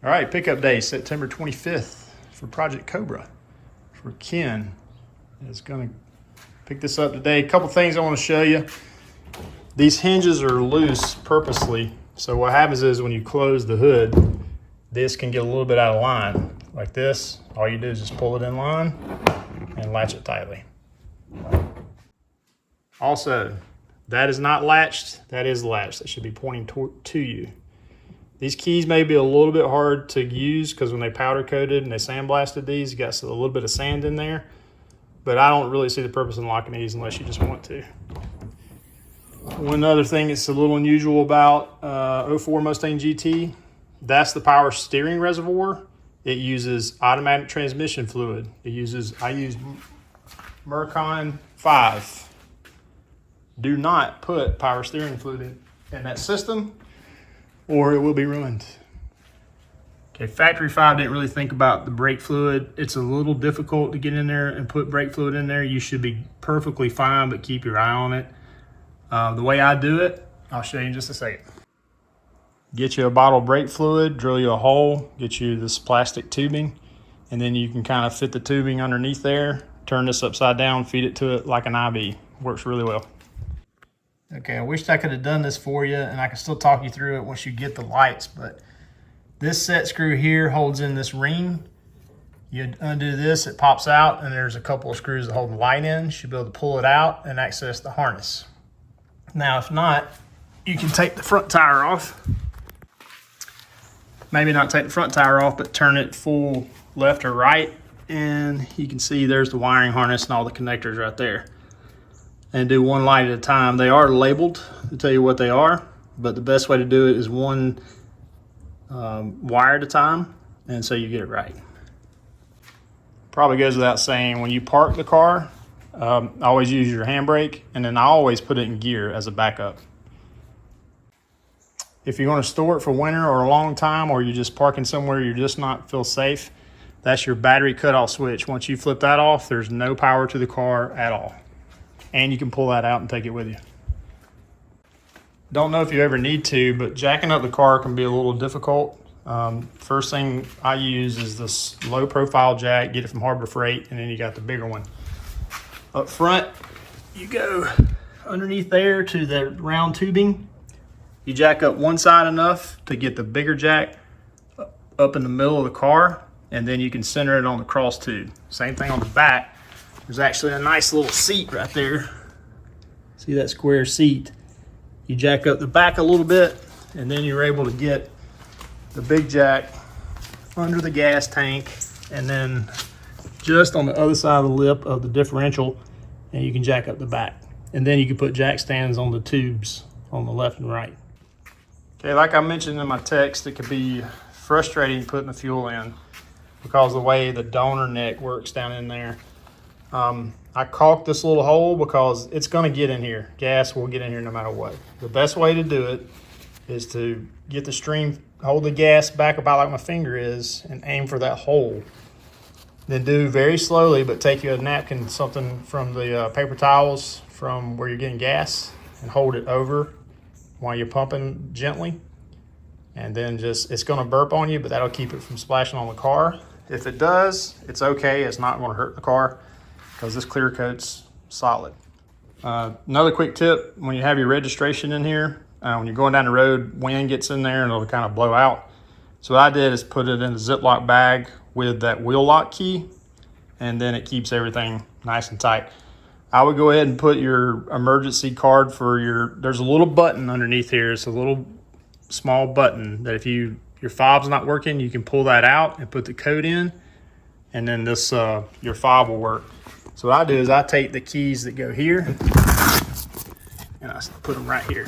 All right, pickup day, September 25th for Project Cobra for Ken. Is going to pick this up today. A couple things I want to show you. These hinges are loose purposely. So what happens is when you close the hood, this can get a little bit out of line. Like this, all you do is just pull it in line and latch it tightly. Also, that is not latched, that is latched. That should be pointing to you. These keys may be a little bit hard to use because when they powder coated and they sandblasted these, you got a little bit of sand in there. But I don't really see the purpose in locking these unless you just want to. One other thing that's a little unusual about 04 Mustang GT, that's the power steering reservoir. It uses automatic transmission fluid. I use Mercon 5. Do not put power steering fluid in that system, or it will be ruined. Okay, Factory 5 didn't really think about the brake fluid. It's a little difficult to get in there and put brake fluid in there. You should be perfectly fine, but keep your eye on it. The way I do it, I'll show you in just a second. Get you a bottle of brake fluid, drill you a hole, get you this plastic tubing, and then you can kind of fit the tubing underneath there, turn this upside down, feed it to it like an IV. Works really well. Okay, I wished I could have done this for you, and I can still talk you through it once you get the lights, but this set screw here holds in this ring. You undo this, it pops out, and there's a couple of screws that hold the light in. You should be able to pull it out and access the harness. Now, if not, you can take the front tire off. Maybe not take the front tire off, but turn it full left or right, and you can see there's the wiring harness and all the connectors right there. And do one light at a time. They are labeled to tell you what they are, but the best way to do it is one wire at a time, and so you get it right. Probably goes without saying, when you park the car, always use your handbrake, and then I always put it in gear as a backup. If you're going to store it for winter or a long time, or you're just parking somewhere you're just not feel safe, that's your battery cutoff switch. Once you flip that off, there's no power to the car at all. And you can pull that out and take it with you. Don't know if you ever need to, but jacking up the car can be a little difficult. First thing I use is this low profile jack, get it from Harbor Freight, and then you got the bigger one. Up front, you go underneath there to the round tubing. You jack up one side enough to get the bigger jack up in the middle of the car, and then you can center it on the cross tube. Same thing on the back. There's actually a nice little seat right there. See that square seat? You jack up the back a little bit, and then you're able to get the big jack under the gas tank, and then just on the other side of the lip of the differential, and you can jack up the back. And then you can put jack stands on the tubes on the left and right. Okay, like I mentioned in my text, it can be frustrating putting the fuel in because of the way the donor neck works down in there. I caulked this little hole because it's going to get in here. Gas will get in here no matter what. The best way to do it is to get the stream, hold the gas back about like my finger is, and aim for that hole. Then do very slowly, but take you a napkin, something from the paper towels from where you're getting gas, and hold it over while you're pumping gently. And then just, it's going to burp on you, but that'll keep it from splashing on the car. If it does, it's okay. It's not going to hurt the car, because this clear coat's solid. Another quick tip, when you have your registration in here, when you're going down the road, wind gets in there and it'll kind of blow out. So what I did is put it in a Ziploc bag with that wheel lock key, and then it keeps everything nice and tight. I would go ahead and put your emergency card for there's a little button underneath here. It's a little small button that if your fob's not working, you can pull that out and put the code in, and then this your fob will work. So what I do is I take the keys that go here and I put them right here.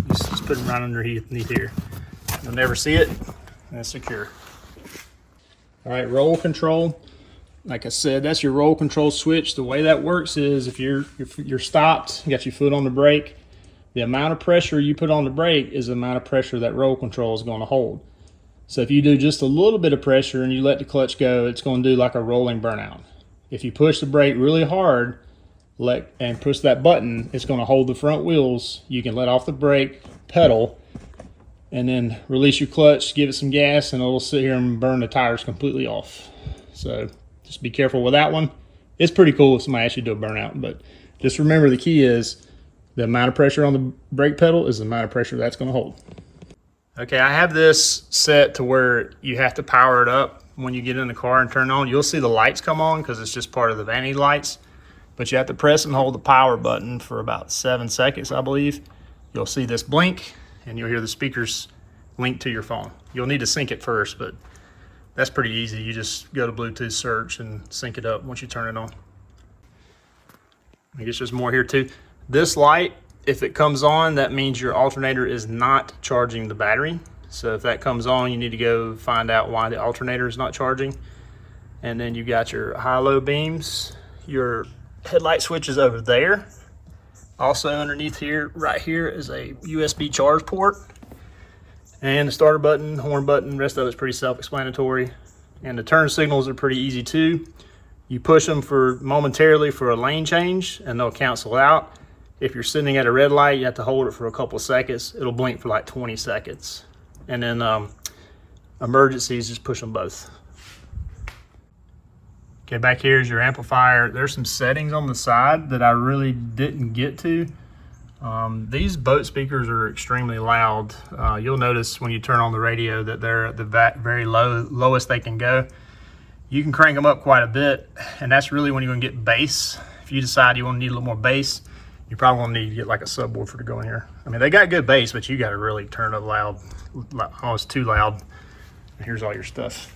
Just put them right underneath here. You'll never see it, and it's secure. All right, roll control. Like I said, that's your roll control switch. The way that works is if you're stopped, you got your foot on the brake, the amount of pressure you put on the brake is the amount of pressure that roll control is going to hold. So if you do just a little bit of pressure and you let the clutch go, it's going to do like a rolling burnout. If you push the brake really hard and push that button, it's going to hold the front wheels. You can let off the brake pedal and then release your clutch, give it some gas, and it'll sit here and burn the tires completely off. So just be careful with that one. It's pretty cool if somebody actually do a burnout, but just remember the key is the amount of pressure on the brake pedal is the amount of pressure that's going to hold. Okay, I have this set to where you have to power it up when you get in the car and turn it on. You'll see the lights come on because it's just part of the vanity lights, but you have to press and hold the power button for about 7 seconds, I believe. You'll see this blink and you'll hear the speakers link to your phone. You'll need to sync it first, but that's pretty easy. You just go to Bluetooth search and sync it up once you turn it on. I guess there's more here too. This light, if it comes on, that means your alternator is not charging the battery. So if that comes on, you need to go find out why the alternator is not charging. And then you got your high-low beams. Your headlight switch is over there. Also underneath here, right here, is a USB charge port. And the starter button, horn button, rest of it's pretty self-explanatory. And the turn signals are pretty easy too. You push them momentarily for a lane change and they'll cancel out. If you're sitting at a red light, you have to hold it for a couple of seconds. It'll blink for like 20 seconds. And then emergencies, just push them both. Okay, back here is your amplifier. There's some settings on the side that I really didn't get to. These boat speakers are extremely loud. You'll notice when you turn on the radio that they're at the very lowest they can go. You can crank them up quite a bit, and that's really when you're gonna get bass. If you decide you wanna need a little more bass, you probably gonna need to get like a subwoofer to go in here. I mean, they got good bass, but you gotta really turn it loud, almost too loud. And here's all your stuff.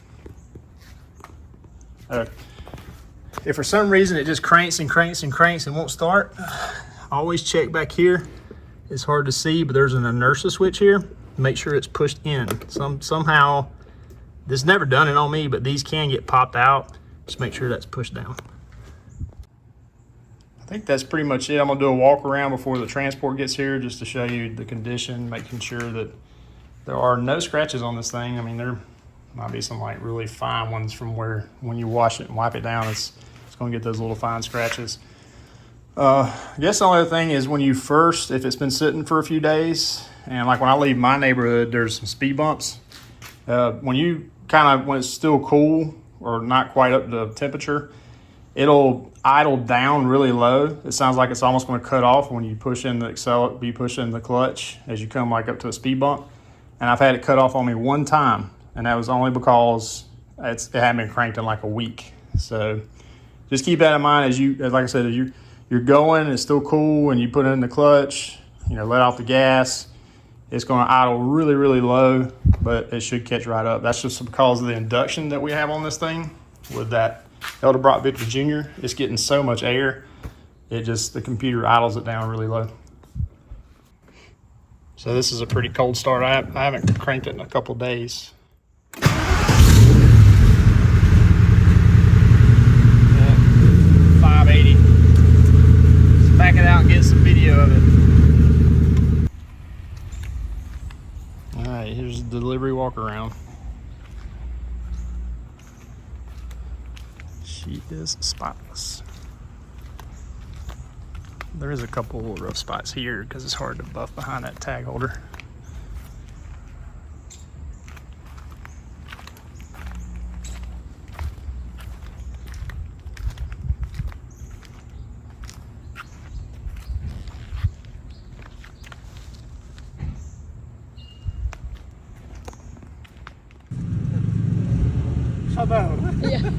If for some reason it just cranks and cranks and cranks and won't start, always check back here. It's hard to see, but there's an inertia switch here. Make sure it's pushed in. Somehow, this never done it on me, but these can get popped out. Just make sure that's pushed down. I think that's pretty much it. I'm gonna do a walk around before the transport gets here just to show you the condition, making sure that there are no scratches on this thing. I mean, there might be some like really fine ones from where when you wash it and wipe it down, it's gonna get those little fine scratches. I guess the only other thing is when you first, if it's been sitting for a few days, and like when I leave my neighborhood, there's some speed bumps. When it's still cool or not quite up to temperature, it'll idle down really low. It sounds like it's almost going to cut off when you push in be pushing the clutch as you come like up to a speed bump. And I've had it cut off on me one time, and that was only because it hadn't been cranked in like a week. So just keep that in mind like I said, as you're going, it's still cool, and you put it in the clutch, let off the gas. It's going to idle really, really low, but it should catch right up. That's just because of the induction that we have on this thing with that Edelbrock Victor Jr. It's getting so much air, the computer idles it down really low. So this is a pretty cold start. I haven't cranked it in a couple of days. 580. Let's back it out and get some video of it. Alright, here's the delivery walk around. She is spotless. There is a couple of rough spots here because it's hard to buff behind that tag holder. Yeah.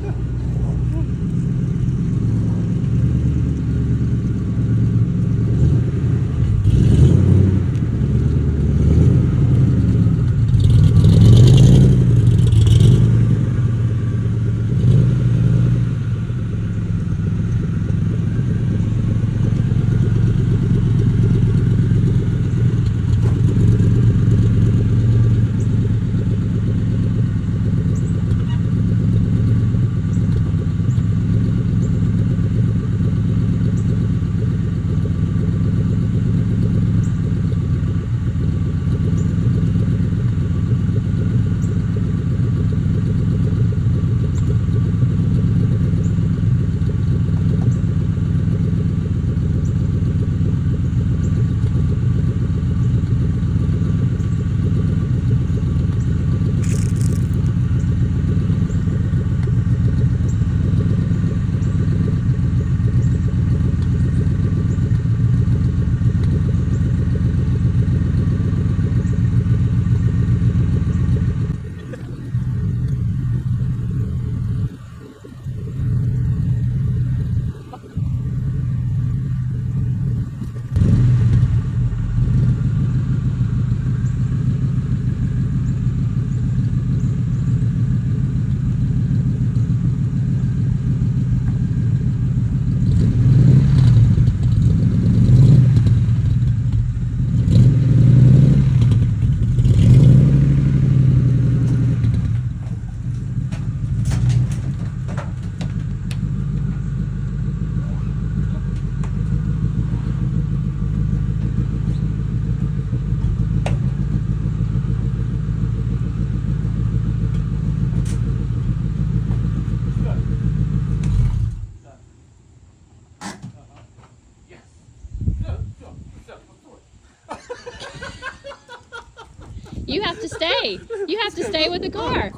You have to stay. You have to stay with the car.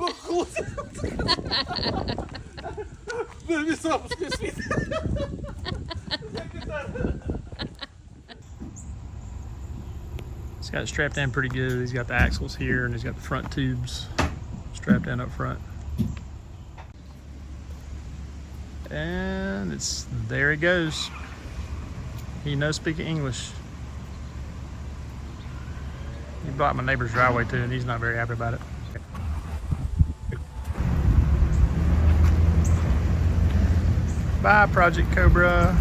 He's got it strapped in pretty good. He's got the axles here and he's got the front tubes strapped in up front. And there he goes. He knows speaking English. He blocked my neighbor's driveway too, and he's not very happy about it. Bye, Project Cobra.